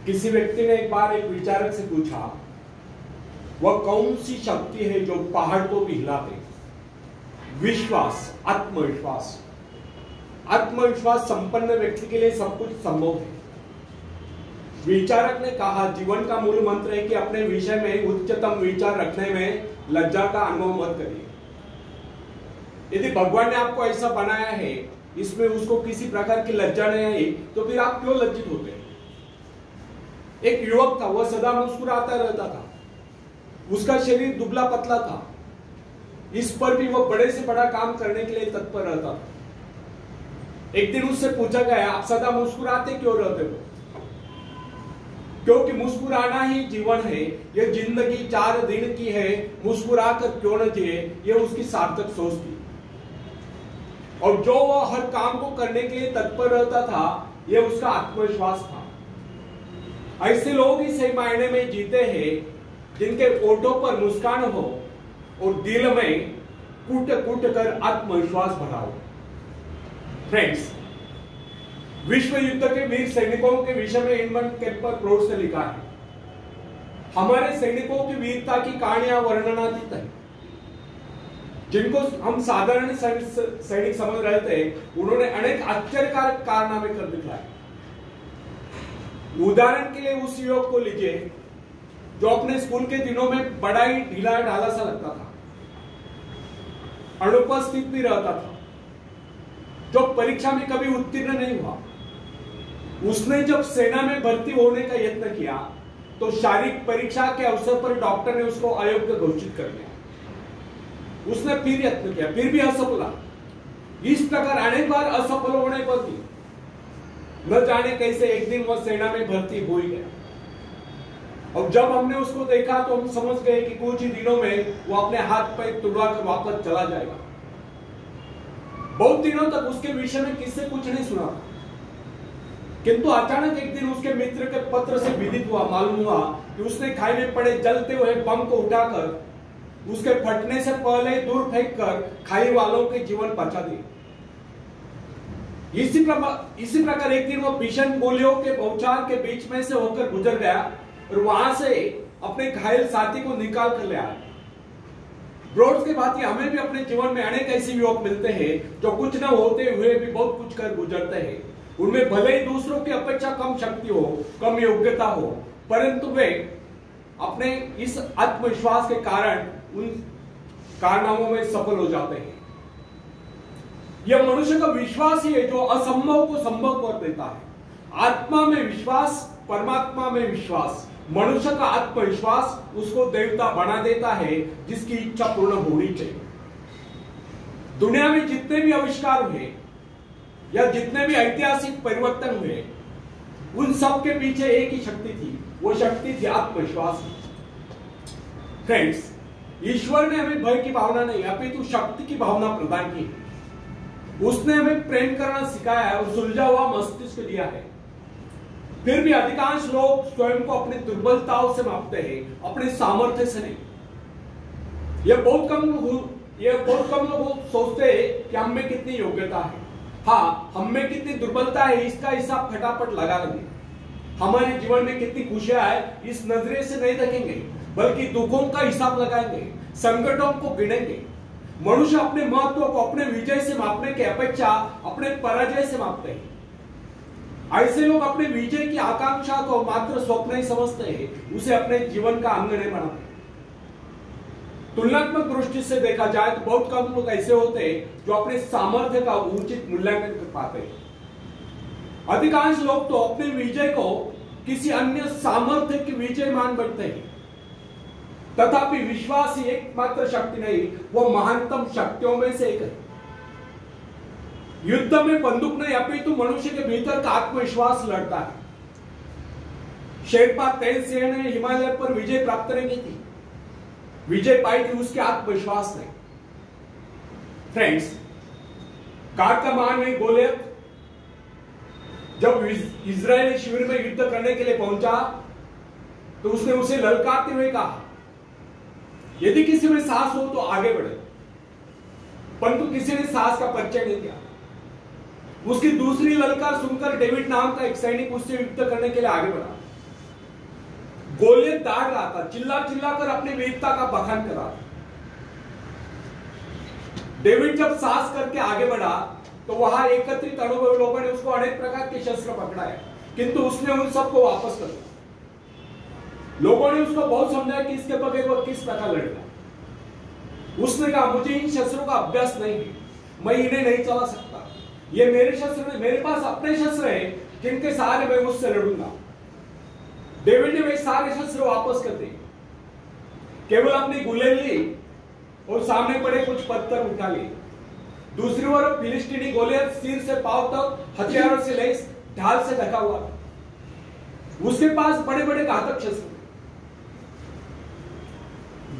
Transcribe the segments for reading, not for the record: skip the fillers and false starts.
किसी व्यक्ति ने एक बार एक विचारक से पूछा, वह कौन सी शक्ति है जो पहाड़ को भी हिला दे? विश्वास, आत्मविश्वास। आत्मविश्वास संपन्न व्यक्ति के लिए सब कुछ संभव है। विचारक ने कहा, जीवन का मूल मंत्र है कि अपने विषय में उच्चतम विचार रखने में लज्जा का अनुभव मत करिए। यदि भगवान ने आपको ऐसा बनाया है, इसमें उसको किसी प्रकार की लज्जा नहीं आई, तो फिर आप क्यों लज्जित होते हैं? एक युवक था, वह सदा मुस्कुराता रहता था। उसका शरीर दुबला पतला था, इस पर भी वह बड़े से बड़ा काम करने के लिए तत्पर रहता था। एक दिन उससे पूछा गया, आप सदा मुस्कुराते क्यों रहते हो? क्योंकि मुस्कुराना ही जीवन है, यह जिंदगी 4 दिन की है, मुस्कुरा कर क्यों न जिए, यह उसकी सार्थक सोच थी। और जो वह हर काम को करने के लिए तत्पर रहता था, यह उसका आत्मविश्वास था। ऐसे लोग ही सही मायने में जीते हैं जिनके ओठों पर मुस्कान हो और दिल में कूट कूट कर आत्मविश्वास भरा हो। फ्रेंड्स, विश्व युद्ध के वीर सैनिकों के विषय में एडमंड केपर ब्रोड्स ने लिखा है, हमारे सैनिकों की वीरता की कहानियां वर्णनातीत है। जिनको हम साधारण सैनिक समझ रहे थे, उन्होंने अनेक आश्चर्यकारक कारनामे कर दिखाए। उदाहरण के लिए उस युवक को लीजिए जो अपने स्कूल के दिनों में बड़ा ही ढीला ढाला सा लगता था, अनुपस्थित भी रहता था, जो परीक्षा में कभी उत्तीर्ण नहीं हुआ। उसने जब सेना में भर्ती होने का यत्न किया तो शारीरिक परीक्षा के अवसर पर डॉक्टर ने उसको अयोग्य घोषित कर दिया। उसने फिर यत्न किया, फिर भी असफल। इस प्रकार अनेक बार असफल होने पर भी न जाने कैसे एक दिन वह सेना में भर्ती हो ही गया। और जब हमने उसको देखा तो हम समझ गए कि कुछ ही दिनों में वो अपने हाथ पैर तुड़वाकर वापस चला जाएगा। बहुत दिनों तक उसके विषय में किससे कुछ नहीं सुना, किंतु अचानक एक दिन उसके मित्र के पत्र से विदित हुआ, मालूम हुआ कि उसने खाई में पड़े जलते हुए बम को उठाकर उसके फटने से पहले दूर फेंक कर खाई वालों के जीवन बचा दिए। इसी प्रकार एक दिन वो भीषण गोलियों के बौछार के बीच में से होकर गुजर गया और वहां से अपने घायल साथी को निकाल कर ले आया। ब्रोड्स के भांति हमें भी अपने जीवन में अनेक ऐसे युवक मिलते हैं जो कुछ न होते हुए भी बहुत कुछ कर गुजरते हैं। उनमें भले ही दूसरों की अपेक्षा कम शक्ति हो, कम योग्यता हो, परंतु वे अपने इस आत्मविश्वास के कारण उन कारनामों में सफल हो जाते हैं। यह मनुष्य का विश्वास ही है जो असंभव को संभव कर देता है। आत्मा में विश्वास, परमात्मा में विश्वास, मनुष्य का आत्मविश्वास उसको देवता बना देता है जिसकी इच्छा पूर्ण होनी चाहिए। दुनिया में जितने भी आविष्कार हुए या जितने भी ऐतिहासिक परिवर्तन हुए, उन सब के पीछे एक ही शक्ति थी, वो शक्ति थी आत्मविश्वास। फ्रेंड्स, ईश्वर ने हमें भय की भावना नहीं अपितु शक्ति की भावना प्रदान की है। उसने हमें प्रेम करना सिखाया है और सुलझा हुआ मस्तिष्क दिया है। फिर भी अधिकांश लोग स्वयं को अपनी दुर्बलताओं से मापते हैं, अपने सामर्थ्य से नहीं। यह बहुत कम लोग सोचते हैं कि हम में कितनी योग्यता है। हाँ, हम में कितनी दुर्बलता है इसका हिसाब फटाफट लगा लेंगे। हमारे जीवन में कितनी खुशियां है इस नजरिए से नहीं देखेंगे, बल्कि दुखों का हिसाब लगाएंगे, संकटों को गिनेंगे। मनुष्य अपने महत्व को अपने विजय से मापने की अपेक्षा अपने पराजय से मापते हैं। ऐसे लोग अपने विजय की आकांक्षा को मात्र स्वप्न ही समझते हैं, उसे अपने जीवन का अंग नहीं बनाते। तुलनात्मक दृष्टि से देखा जाए तो बहुत कम लोग ऐसे होते हैं जो अपने सामर्थ्य का उचित मूल्यांकन कर पाते हैं। अधिकांश लोग तो अपने विजय को किसी अन्य सामर्थ्य की विजय मान बैठते हैं। तथापि विश्वास ही एकमात्र शक्ति नहीं, वो महानतम शक्तियों में से एक है। युद्ध में बंदूक नहीं अपितु मनुष्य के भीतर का आत्मविश्वास लड़ता है। शेरपा तेज सिंह ने हिमालय पर विजय प्राप्त नहीं की थी, विजय पाई थी उसके आत्मविश्वास ने। फ्रेंड्स, कार का महान नहीं गोलियत जब इजरायली शिविर में युद्ध करने के लिए पहुंचा तो उसने उसे ललकारते हुए कहा, यदि किसी में साहस हो तो आगे बढ़े, परंतु किसी ने साहस का परिचय नहीं दिया। उसकी दूसरी ललकार सुनकर डेविड नाम का एक सैनिक उससे युद्ध करने के लिए आगे बढ़ा। गोलियत दाग रहा था, चिल्ला चिल्ला कर अपनी वीरता का बखान कर रहा था। डेविड जब साहस करके आगे बढ़ा तो वहां एकत्रित अनुभवी लोगों ने उसको अनेक प्रकार के शस्त्र पकड़ाए, किंतु उसने उन सबको वापस कर दिया। लोगों ने उसको बहुत समझाया कि इसके बगैर वो किस प्रकार लड़ेगा। उसने कहा मुझे इन शस्त्रों का अभ्यास नहीं है, मैं इन्हें नहीं चला सकता, ये मेरे शस्त्र नहीं, मेरे पास अपने शस्त्र हैं जिनके सहारे मैं उससे लड़ूंगा। डेविड ने वे सारे शस्त्र वापस कर दिए, केवल अपनी गुलेल ली और सामने पड़े कुछ पत्थर उठा लिए। दूसरी ओर फिलिस्तीनी गोलियत सिर से पांव तक हथियारों से लैस ढाल से ढका हुआ था। उसके पास बड़े बड़े घातक शस्त्र।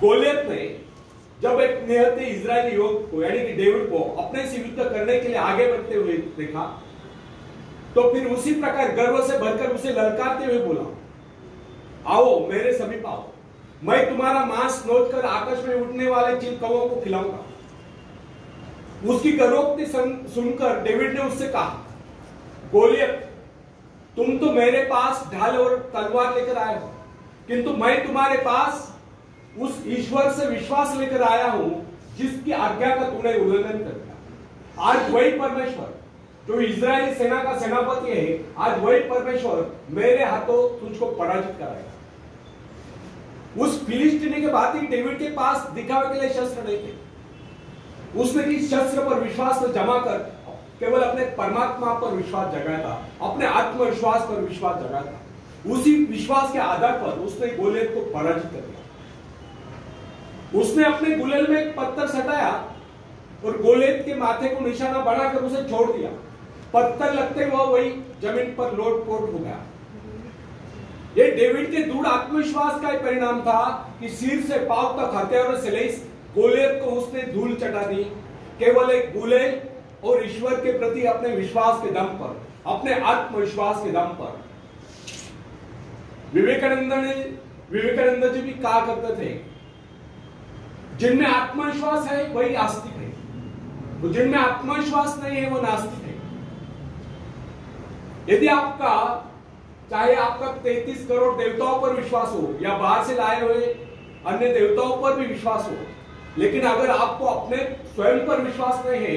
गोलियत ने जब एक निहत्थे इजरायली युवक को यानी कि डेविड को अपने से युद्ध करने के लिए आगे बढ़ते हुए देखा तो फिर उसी प्रकार गर्व से भरकर उसे ललकारते हुए बोला, आओ मेरे समीप आओ, मैं तुम्हारा मांस नोच कर आकाश में उड़ने वाले चिल कौवों को खिलाऊंगा। उसकी गरोक्ति सुनकर डेविड ने उससे कहा, गोलियत तुम तो मेरे पास ढाल और तलवार लेकर आए हो, किंतु मैं तुम्हारे पास उस ईश्वर से विश्वास लेकर आया हूं जिसकी आज्ञा का तूने उल्लंघन कर दिया। आज वही परमेश्वर जो इजरायली सेना का सेनापति है, आज वही परमेश्वर मेरे हाथों तुझको पराजित कराएगा। उस फिलिस्तीनी के भांति डेविड के पास दिखावे के लिए शस्त्र नहीं थे। उसने इस शस्त्र पर विश्वास में जमा कर केवल अपने परमात्मा पर विश्वास जगाया था, अपने आत्मविश्वास पर विश्वास जगाया था। उसी विश्वास के आधार पर उसने गोलियत को पराजित कर दिया। उसने अपने गुलेल में एक पत्थर सटाया और गोलियत के माथे को निशाना बनाकर उसे छोड़ दिया। पत्थर लगते हुए वही जमीन पर लोटपोट हो गया। यह डेविड के दृढ़ आत्मविश्वास का परिणाम था कि सिर से पांव तक हथियारों से लैस गोलियत को उसने धूल चटा दी, केवल एक गुलेल और ईश्वर के प्रति अपने विश्वास के दम पर, अपने आत्मविश्वास के दम पर। विवेकानंद जी भी कहा करते थे, जिनमें आत्मविश्वास है वही आस्तिक है, तो जिनमें आत्मविश्वास नहीं है वो नास्तिक है। यदि आपका चाहे आपका 33 करोड़ देवताओं पर विश्वास हो या बाहर से लाए हुए अन्य देवताओं पर भी विश्वास हो, लेकिन अगर आपको अपने स्वयं पर विश्वास नहीं है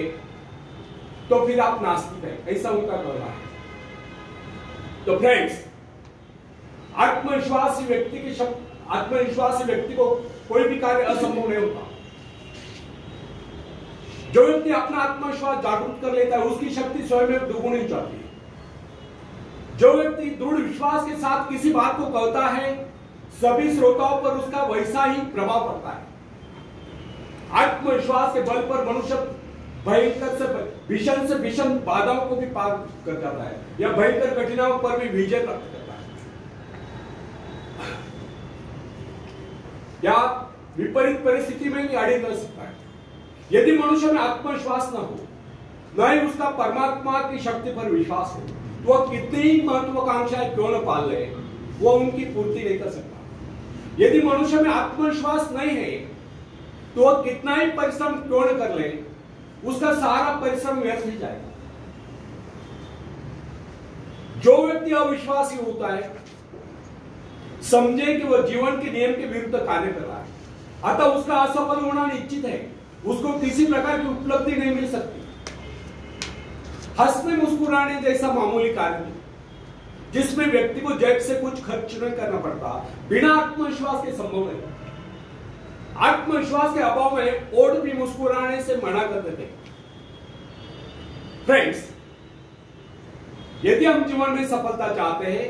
तो फिर आप नास्तिक है, ऐसा उनका कहना है। तो फ्रेंड्स, आत्मविश्वासी व्यक्ति को कोई भी कार्य असंभव नहीं होता। जो व्यक्ति अपना आत्मविश्वास जागरूक कर लेता है उसकी शक्ति स्वयं में दुगुनी हो जाती है। जो व्यक्ति दृढ़ विश्वास के साथ किसी बात को कहता है सभी श्रोताओं पर उसका वैसा ही प्रभाव पड़ता है। आत्मविश्वास के बल पर मनुष्य भयंकर से भीषण बाधाओं को भी पार कर जाता है या भयंकर कठिनाइयों पर भी विजय प्राप्त करता है। या विपरीत परिस्थिति में भी अड़िग रह सकता है। यदि मनुष्य में आत्मविश्वास न हो, न ही उसका परमात्मा की शक्ति पर विश्वास हो, तो वह कितनी महत्वाकांक्षाएं क्यों न पाल ले, वो उनकी पूर्ति नहीं कर सकता। यदि मनुष्य में आत्मविश्वास नहीं है तो वह कितना ही परिश्रम क्यों न कर ले, उसका सारा परिश्रम व्यर्थ ही जाएगा। जो व्यक्ति अविश्वासी होता है समझे कि वह जीवन के नियम के विरुद्ध कार्य कर रहा है, अतः उसका असफल होना निश्चित है। उसको किसी प्रकार की उपलब्धि नहीं मिल सकती। हंसने मुस्कुराने जैसा मामूली कार्य नहीं, जिसमें व्यक्ति को जेब से कुछ खर्च नहीं करना पड़ता, बिना आत्मविश्वास के संभव नहीं। आत्मविश्वास के अभाव में ओठ भी मुस्कुराने से मना कर देते। फ्रेंड्स, यदि हम जीवन में सफलता चाहते हैं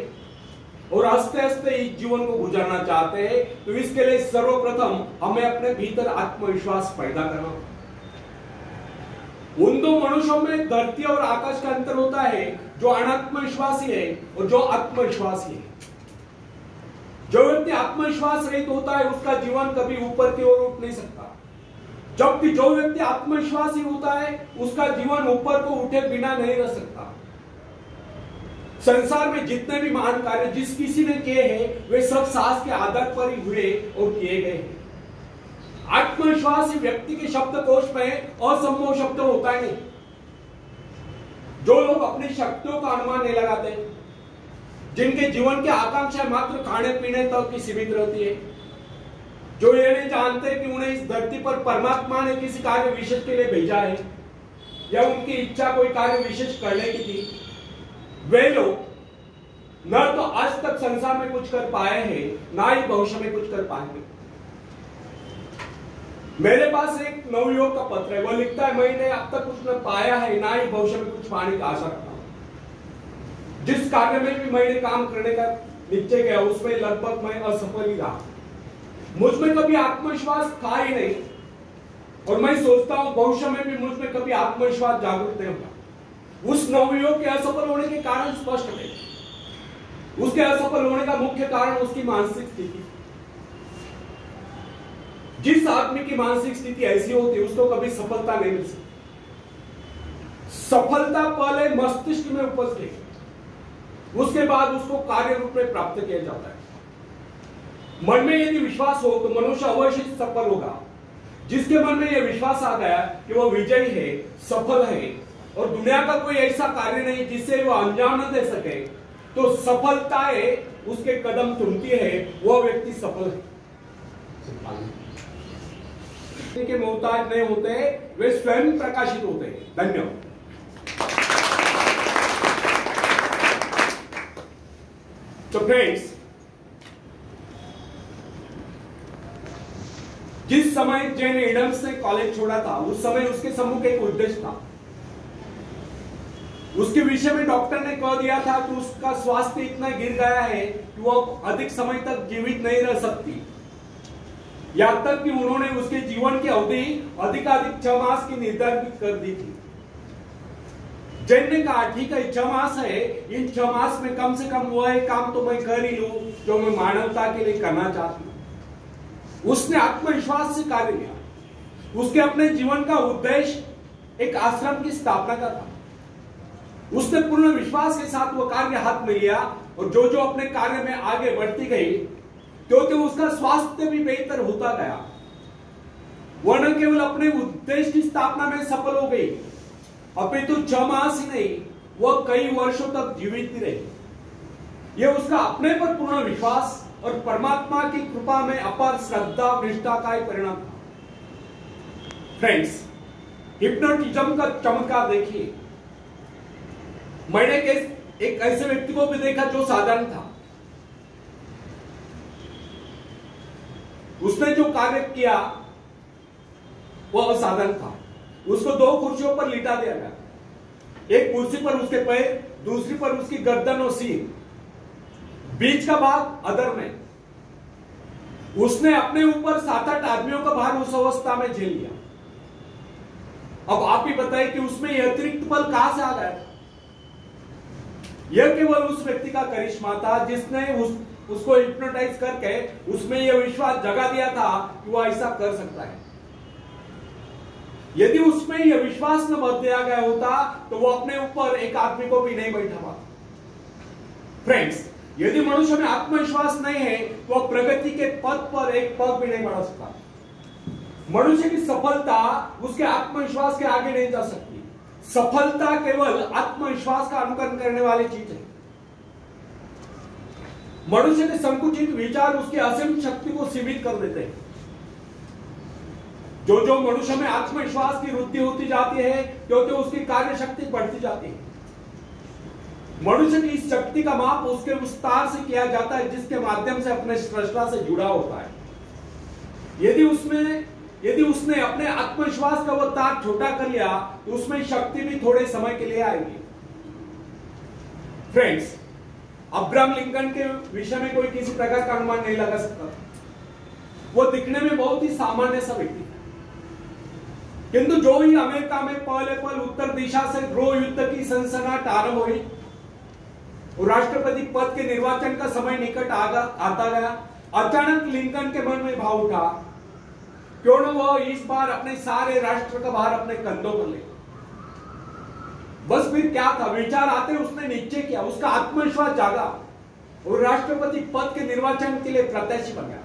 और हंसते हंसते इस जीवन को गुजारना चाहते हैं तो इसके लिए सर्वप्रथम हमें अपने भीतर आत्मविश्वास पैदा करना। उन दो मनुष्यों में धरती और आकाश का अंतर होता है, जो अनात्मविश्वासी है और जो आत्मविश्वासी है। जो व्यक्ति आत्मविश्वास रहित होता है उसका जीवन कभी ऊपर की ओर उठ नहीं सकता, जबकि जो व्यक्ति आत्मविश्वासी होता है उसका जीवन ऊपर को उठे बिना नहीं रह सकता। संसार में जितने भी महान कार्य जिस किसी ने किए हैं वे सब साहस के आधार पर ही हुए और किए गए हैं। आत्मविश्वासी व्यक्ति के शब्दकोश में असंभव शब्द होता है नहीं। जो लोग अपनी शक्तियों का अनुमान नहीं लगाते, जिनके जीवन की आकांक्षा मात्र खाने पीने तक की सीमित रहती है, जो ये नहीं जानते कि उन्हें इस धरती पर परमात्मा ने किसी कार्य विशेष के लिए भेजा है या उनकी इच्छा कोई कार्य विशेष करने की थी, वे लोग न तो आज तक संसार में कुछ कर पाए हैं ना ही भविष्य में कुछ कर पाएंगे। मेरे पास एक नवयुवक का पत्र है, वो लिखता है, मैंने अब तक कुछ न पाया है ना ही भविष्य में कुछ पाने की आशा रखता हूं। जिस कार्य में भी मैंने काम करने का निश्चय किया उसमें लगभग मैं असफल ही रहा। मुझ में कभी आत्मविश्वास था ही नहीं और मैं सोचता हूं भविष्य में भी मुझ में कभी आत्मविश्वास जागरूक नहीं होगा। उस नवयुवक के असफल होने के कारण स्पष्ट थे। उसके असफल होने का मुख्य कारण उसकी मानसिक स्थिति। जिस आदमी की मानसिक स्थिति ऐसी होती है उसको कभी सफलता नहीं मिल सकती। सफलता पहले मस्तिष्क में उपजती है, उसके बाद उसको कार्य रूप में प्राप्त किया जाता है। मन में यदि विश्वास हो तो मनुष्य अवश्य सफल होगा। जिसके मन में यह विश्वास आ गया कि वह विजयी है, सफल है और दुनिया का कोई ऐसा कार्य नहीं जिससे वह अंजाम न दे सके, तो सफलताएं उसके कदम चुनती है, वह व्यक्ति सफल है। के मोहताज नहीं होते, वे स्वयं प्रकाशित होते हैं। धन्यवाद। तो फ्रेंड्स, जिस समय जेन एडम्स ने कॉलेज छोड़ा था उस समय उसके सम्मुख एक उद्देश्य था। उसके विषय में डॉक्टर ने कह दिया था कि उसका स्वास्थ्य इतना गिर गया है कि वो अधिक समय तक जीवित नहीं रह सकती। यहां तक कि उन्होंने उसके जीवन की अवधि अधिकाधिक 6 मास की निर्धारित कर दी थी। जैन ने कहा, ठीक है 6 मास है, इन 6 मास में कम से कम वो काम तो मैं कर ही लूं जो मैं मानवता के लिए करना चाहती हूं। उसने आत्मविश्वास से कार्य लिया। उसके अपने जीवन का उद्देश्य एक आश्रम की स्थापना का था। उसने पूर्ण विश्वास के साथ वो कार्य हाथ में लिया और जो जो अपने कार्य में आगे बढ़ती गई क्योंकि उसका स्वास्थ्य भी बेहतर होता गया। वह न केवल अपने उद्देश्य की स्थापना में सफल हो गई, अपितु 6 मास ही नहीं, वह कई वर्षों तक जीवित भी रही। यह उसका अपने पर पूर्ण विश्वास और परमात्मा की कृपा में अपार श्रद्धा और निष्ठा का ही परिणाम था। फ्रेंड्स, हिप्नोटिज्म का चमत्कार देखिए। मैंने एक ऐसे व्यक्ति को भी देखा जो साधारण था। उसने जो कार्य किया वह असाधारण था। उसको 2 कुर्सियों पर लिटा दिया गया। एक कुर्सी पर उसके पैर, दूसरी पर उसकी गर्दन और सीन, बीच का भाग अधर में। उसने अपने ऊपर 7-8 आदमियों का भार उस अवस्था में झेल लिया। अब आप ही बताइए कि उसमें यह अतिरिक्त बल कहां से आ गया था? यह केवल उस व्यक्ति का करिश्मा था जिसने उसको हिप्नोटाइज करके उसमें यह विश्वास जगा दिया था कि वह ऐसा कर सकता है। यदि उसमें यह विश्वास न भर दिया गया होता तो वह अपने ऊपर एक आदमी को भी नहीं बैठा पाता। फ्रेंड्स, यदि मनुष्य में आत्मविश्वास नहीं है तो वह प्रगति के पथ पर एक पग भी नहीं बढ़ा सकता। मनुष्य की सफलता उसके आत्मविश्वास के आगे नहीं जा सकती। सफलता केवल आत्मविश्वास का अनुकरण करने वाली चीज है। मनुष्य के संकुचित विचार उसकी असीम शक्ति को सीमित कर देते हैं। जो जो मनुष्य में आत्मविश्वास की वृद्धि होती जाती है क्योंकि उसकी कार्य शक्ति बढ़ती जाती है। मनुष्य की इस शक्ति का माप उसके विस्तार से किया जाता है जिसके माध्यम से अपने सृष्टा से जुड़ा होता है। यदि उसने अपने आत्मविश्वास का वो तार छोटा कर लिया तो उसमें शक्ति भी थोड़े समय के लिए आएगी। फ्रेंड्स, अब्राहम लिंकन के विषय में कोई किसी प्रकार का अनुमान नहीं लगा सकता। वो दिखने में बहुत ही सामान्य सा व्यक्ति था, किंतु जो ही अमेरिका में पहले पल उत्तर दिशा से गृह युद्ध की सनसनाहट आरंभ हुई और राष्ट्रपति पद के निर्वाचन का समय निकट आता गया, अचानक लिंकन के मन में भाव उठा, क्यों न वो इस बार अपने सारे राष्ट्र का भार अपने कंधों पर ले। बस फिर क्या था, विचार आते उसने निश्चय किया, उसका आत्मविश्वास जागा और राष्ट्रपति पद के निर्वाचन के लिए प्रत्याशी बन गया।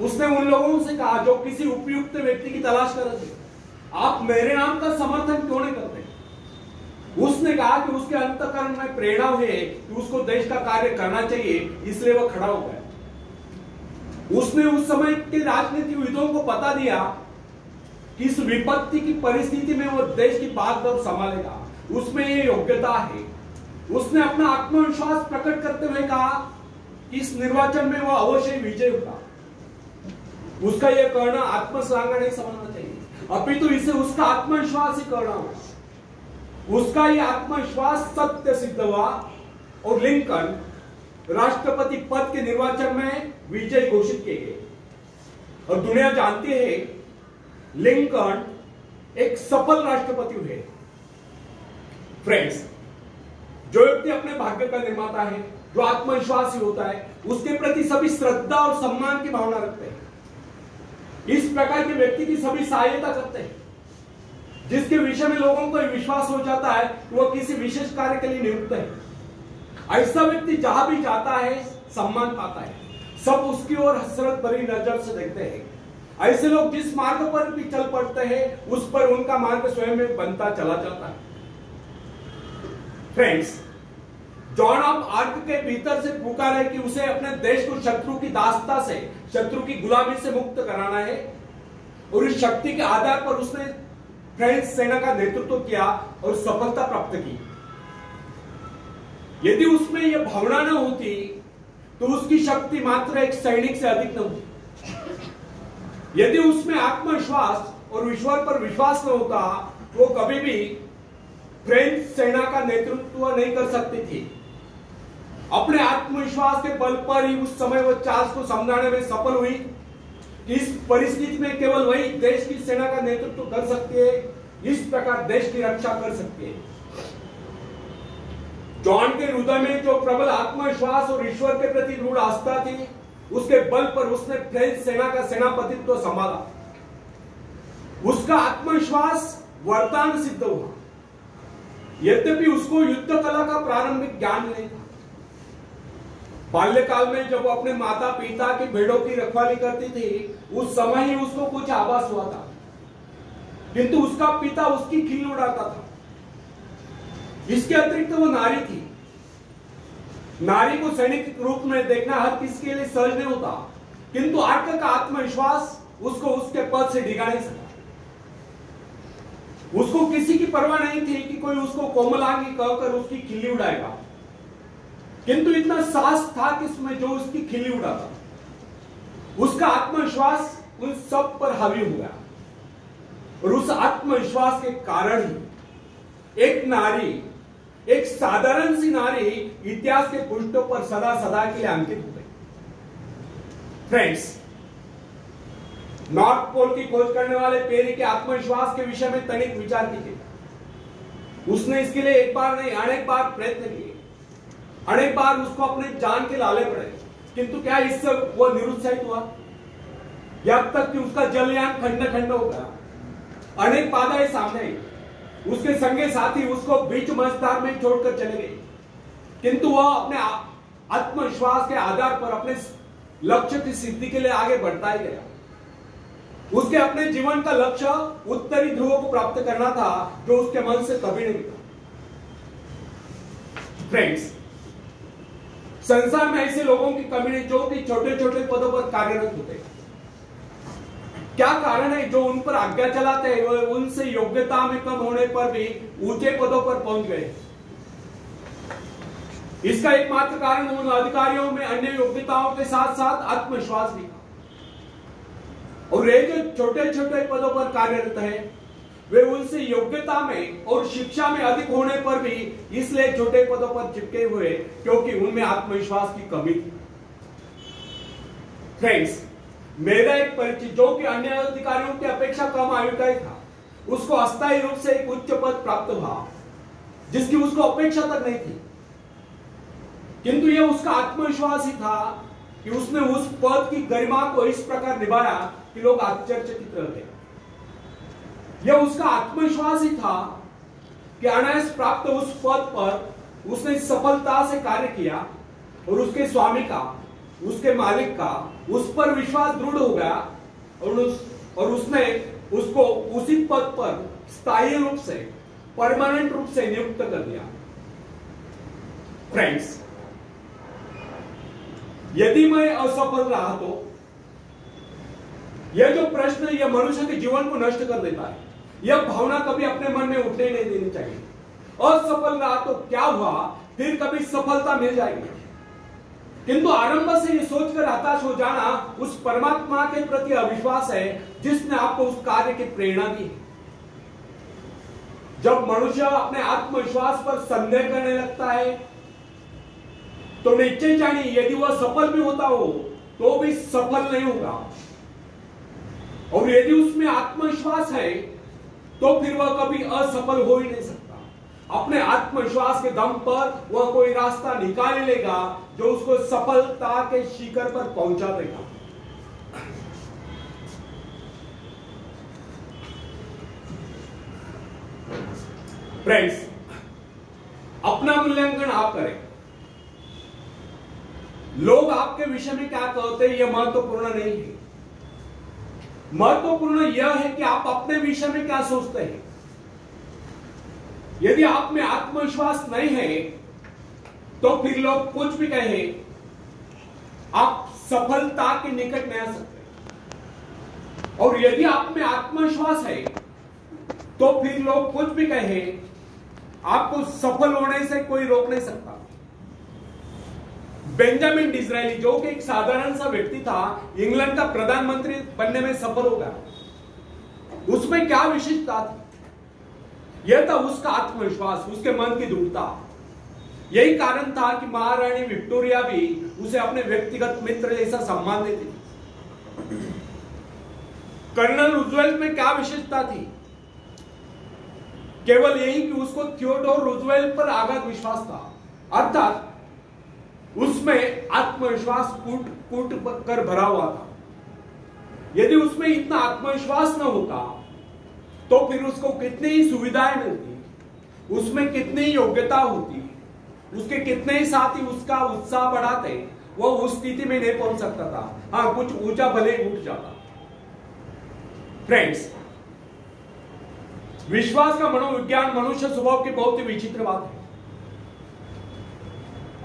उसने उन लोगों से कहा जो किसी उपयुक्त व्यक्ति की तलाश कर रहे थे, आप मेरे नाम का समर्थन क्यों नहीं करते? कहा कि उसके अंतःकरण में प्रेरणा हुई कि उसको देश का कार्य करना चाहिए, इसलिए वह खड़ा हो गया। उसने उस समय के राजनीतिविदों को बता दिया कि इस विपत्ति की परिस्थिति में वो देश की बागडोर संभालेगा, उसमें ये योग्यता है। उसने अपना आत्मविश्वास प्रकट करते हुए कहा कि इस निर्वाचन में वो अवश्य विजय होगा। उसका यह कहना आत्मश्लाघा नहीं समझना चाहिए, अपितु इसे उसका आत्मविश्वास ही कहना होगा। उसका यह आत्मविश्वास सत्य सिद्ध हुआ और लिंकन राष्ट्रपति पद के निर्वाचन में विजय घोषित किए गए। और दुनिया जानती है लिंकन एक सफल राष्ट्रपति हुए। फ्रेंड्स, जो व्यक्ति अपने भाग्य का निर्माता है, जो आत्मविश्वासी होता है, उसके प्रति सभी श्रद्धा और सम्मान की भावना रखते हैं। इस प्रकार के व्यक्ति की सभी सहायता करते हैं, जिसके विषय में लोगों को विश्वास हो जाता है कि वह किसी विशेष कार्य के लिए नियुक्त है। ऐसा व्यक्ति जहां भी जाता है सम्मान पाता है, सब उसकी ओर हसरत भरी नजर से देखते हैं। ऐसे लोग जिस मार्ग पर भी चल पड़ते हैं, उस पर उनका मार्ग स्वयं में बनता चला जाता है। फ्रेंड्स, जॉन ऑफ आर्क के भीतर से पुकार है कि उसे अपने देश को शत्रु की दासता से, शत्रु की गुलामी से मुक्त कराना है, और इस शक्ति के आधार पर उसने फ्रेंच सेना का नेतृत्व किया और सफलता प्राप्त की। यदि उसमें यह भावना न होती तो उसकी शक्ति मात्र एक सैनिक से अधिक न होती। यदि उसमें आत्मविश्वास और ईश्वर पर विश्वास न होता तो वो कभी भी फ्रेंच सेना का नेतृत्व नहीं कर सकती थी। अपने आत्मविश्वास के बल पर ही उस समय वो चार्ल्स को समझाने में सफल हुई कि इस परिस्थिति में केवल वही देश की सेना का नेतृत्व कर सकती है, इस प्रकार देश की रक्षा कर सकती है। जॉन के हृदय में जो प्रबल आत्मविश्वास और ईश्वर के प्रति दृढ़ आस्था थी, उसके बल पर उसने फ्रेंच सेना का सेनापतित्व संभाला। उसका आत्मविश्वास वरदान सिद्ध हुआ, यद्यपि उसको युद्ध कला का प्रारंभिक ज्ञान नहीं था। बाल्यकाल में जब वो अपने माता पिता की भेड़ों की रखवाली करती थी, उस समय ही उसको कुछ आभास हुआ था, किंतु उसका पिता उसकी खिल्ली उड़ाता था। इसके अतिरिक्त वो नारी थी। नारी को सैनिक रूप में देखना हर किसी के लिए सहज नहीं होता, किंतु आर्क का आत्मविश्वास उसको उसके पद से डिगा नहीं सका। उसको किसी की परवाह नहीं थी कि कोई उसको कोमलांगी कहकर उसकी खिल्ली उड़ाएगा, किंतु इतना साहस था कि उसमें जो उसकी खिल्ली उड़ाता, उसका आत्मविश्वास उन सब पर हावी हो गया। और उस आत्मविश्वास के कारण ही एक नारी, एक साधारण सी नारी इतिहास के पृष्ठों पर सदा सदा के लिए अंकित हो गई। फ्रेंड्स, नॉर्थ पोल की खोज करने वाले पेरी के आत्मविश्वास के विषय में तनिक विचार कीजिए। उसने इसके लिए एक बार नहीं अनेक बार प्रयत्न किए, अनेक बार उसको अपने जान के लाले पड़े, किंतु क्या इससे वो निरुत्साहित हुआ? जब तक कि उसका जलयान खंड खंड हो गया। अनेक बाधाएं सामने आई, उसके संगे साथी उसको बीच मझधार में छोड़कर चले गए, किंतु वह अपने आत्मविश्वास के आधार पर अपने लक्ष्य की सिद्धि के लिए आगे बढ़ता ही गया। उसके अपने जीवन का लक्ष्य उत्तरी ध्रुव को प्राप्त करना था, जो उसके मन से कभी नहीं था। फ्रेंड्स, संसार में ऐसे लोगों की कमी नहीं जो कि छोटे छोटे पदों पर कार्यरत होते हैं। क्या कारण है जो उन पर आज्ञा चलाते हैं, वो उनसे योग्यता में कम होने पर भी ऊंचे पदों पर पहुंच गए? इसका एकमात्र कारण उन अधिकारियों में अन्य योग्यताओं के साथ साथ आत्मविश्वास भी था। और ये जो छोटे छोटे पदों पर कार्यरत है, वे उनसे योग्यता में और शिक्षा में अधिक होने पर भी इसलिए छोटे पदों पर चिपके हुए क्योंकि उनमें आत्मविश्वास की कमी थी। फ्रेंड्स, मेरा एक परिचित जो कि अन्य अधिकारियों की अपेक्षा कम आयु का ही था, उसको अस्थायी रूप से एक उच्च पद प्राप्त हुआ जिसकी उसको अपेक्षा तक नहीं थी, किंतु यह उसका आत्मविश्वास ही था कि उसने उस पद की गरिमा को इस प्रकार निभाया कि लोग आश्चर्यचकित रह गए। यह उसका आत्मविश्वास ही था कि अनायास प्राप्त उस पद पर उसने सफलता से कार्य किया और उसके स्वामी का, उसके मालिक का उस पर विश्वास दृढ़ हो गया और उसने उसको उसी पद पर स्थायी रूप से परमानेंट रूप से नियुक्त कर दिया। फ्रेंड्स, यदि मैं असफल रहा तो यह जो प्रश्न यह मनुष्य के जीवन को नष्ट कर देता है, यह भावना कभी अपने मन में उठने नहीं देनी चाहिए। असफल रहा तो क्या हुआ, फिर कभी सफलता मिल जाएगी। किंतु आरंभ से यह सोचकर हताश हो जाना उस परमात्मा के प्रति अविश्वास है जिसने आपको उस कार्य की प्रेरणा दी है। जब मनुष्य अपने आत्मविश्वास पर संदेह करने लगता है तो निश्चय जानिए यदि वह सफल भी होता हो तो भी सफल नहीं होगा, और यदि उसमें आत्मविश्वास है तो फिर वह कभी असफल हो ही नहीं सकता। अपने आत्मविश्वास के दम पर वह कोई रास्ता निकाल लेगा जो उसको सफलता के शिखर पर पहुंचा देगा। फ्रेंड्स, अपना मूल्यांकन आप करें। लोग आपके विषय में क्या कहते हैं यह महत्वपूर्ण नहीं है। महत्वपूर्ण यह है कि आप अपने विषय में क्या सोचते हैं। यदि आप में आत्मविश्वास नहीं है तो फिर लोग कुछ भी कहें, आप सफलता के निकट नहीं आ सकते। और यदि आप में आत्मविश्वास है तो फिर लोग कुछ भी कहें, आपको सफल होने से कोई रोक नहीं सकता। बेंजामिन डिज़रायली, जो कि एक साधारण सा व्यक्ति था, इंग्लैंड का प्रधानमंत्री बनने में सफल हो गया। उसमें क्या विशेषता थी? यह था उसका आत्मविश्वास, उसके मन की दृढ़ता। यही कारण था कि महारानी विक्टोरिया भी उसे अपने व्यक्तिगत मित्र जैसा सम्मान देती थी। कर्नल रूजवेल्ट में क्या विशेषता थी? केवल यही कि उसको थियोडोर रूजवेल्ट पर अगाध विश्वास था, अर्थात उसमें आत्मविश्वास कूट कर भरा हुआ था। यदि उसमें इतना आत्मविश्वास न होता तो फिर उसको कितनी ही सुविधाएं मिलती, उसमें कितनी योग्यता होती, उसके कितने ही साथी उसका उत्साह बढ़ाते, वो उस स्थिति में नहीं पहुंच सकता था। हाँ, कुछ ऊंचा भले ही उठ जाता। फ्रेंड्स, विश्वास का मनोविज्ञान मनुष्य स्वभाव की बहुत ही विचित्र बात है।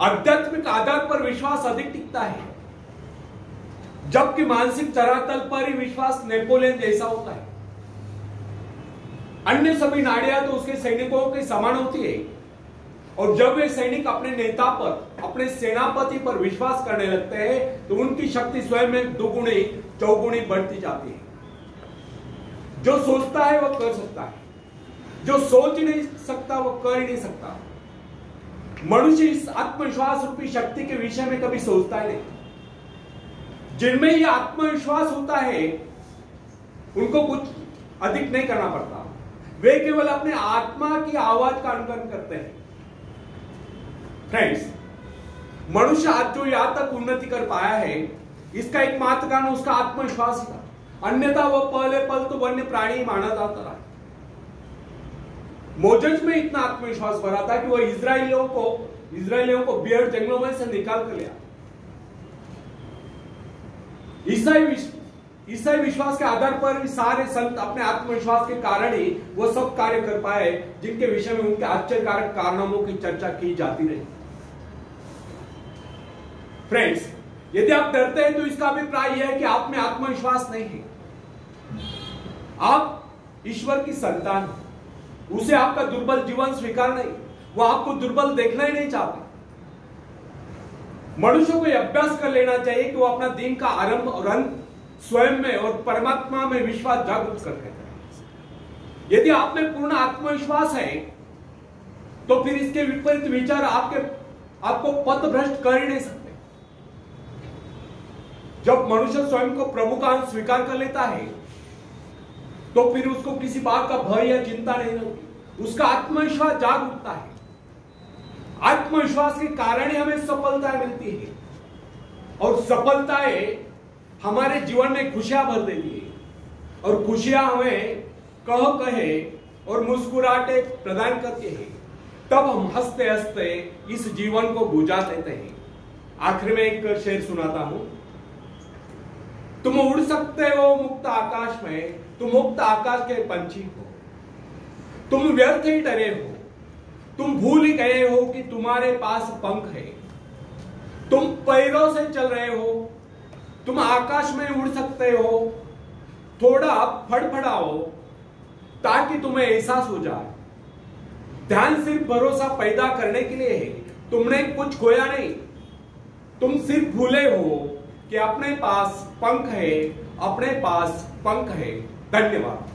आध्यात्मिक आधार पर विश्वास अधिक टिकता है, जबकि मानसिक धरातल पर ही विश्वास नेपोलियन जैसा होता है। अन्य सभी नाड़ियां तो उसके सैनिकों के समान होती है, और जब वे सैनिक अपने नेता पर, अपने सेनापति पर विश्वास करने लगते हैं तो उनकी शक्ति स्वयं में दोगुनी चौगुनी बढ़ती जाती है। जो सोचता है वह कर सकता है, जो सोच ही नहीं सकता वह कर ही नहीं सकता। मनुष्य इस आत्मविश्वास रूपी शक्ति के विषय में कभी सोचता ही नहीं। जिनमें यह आत्मविश्वास होता है उनको कुछ अधिक नहीं करना पड़ता, वे केवल अपने आत्मा की आवाज का अनुकरण करते हैं। फ्रेंड्स, मनुष्य आज जो यहां तक उन्नति कर पाया है, इसका एकमात्र कारण उसका आत्मविश्वास ही था। अन्यथा वह पहले पल तो वन्य प्राणी माना जाता रहा। मोजेस में इतना आत्मविश्वास भरा था कि वह इजरायलियों को बियर जंगलों में से निकाल कर लिया। ईसाई विश्वास के आधार पर सारे संत अपने आत्मविश्वास के कारण ही वो सब कार्य कर पाए जिनके विषय में उनके आश्चर्यकारक कारनामों की चर्चा की जाती रही। फ्रेंड्स, यदि आप डरते हैं तो इसका अभिप्राय यह है कि आप में आत्मविश्वास नहीं है। आप ईश्वर की संतान हैं, उसे आपका दुर्बल जीवन स्वीकार नहीं, वो आपको दुर्बल देखना ही नहीं चाहता। मनुष्य को यह अभ्यास कर लेना चाहिए कि वो अपना दिन का आरंभ और अंत स्वयं में और परमात्मा में विश्वास जागृत करके करें। यदि आप में पूर्ण आत्मविश्वास है तो फिर इसके विपरीत विचार आपको पथभ्रष्ट कर ही नहीं सकते। जब मनुष्य स्वयं को प्रभु का अंश स्वीकार कर लेता है तो फिर उसको किसी बात का भय या चिंता नहीं होती, उसका आत्मविश्वास जाग उठता है। आत्मविश्वास के कारण ही हमें सफलताएं मिलती है, और सफलताएं हमारे जीवन में खुशियां भर देती है, और खुशियां हमें कहे और मुस्कुराहटे प्रदान करती है। तब हम हंसते हंसते इस जीवन को गुजार देते हैं। आखिर में एक शेर सुनाता हूं। तुम उड़ सकते हो मुक्त आकाश में, तुम मुक्त आकाश के पंछी हो। तुम व्यर्थ ही डरे हो, तुम भूल ही गए हो कि तुम्हारे पास पंख है। तुम पैरों से चल रहे हो, तुम आकाश में उड़ सकते हो। थोड़ा फड़फड़ाओ ताकि तुम्हें एहसास हो जाए। ध्यान सिर्फ भरोसा पैदा करने के लिए है, तुमने कुछ खोया नहीं। तुम सिर्फ भूले हो कि अपने पास पंख है, अपने पास पंख है। धन्यवाद।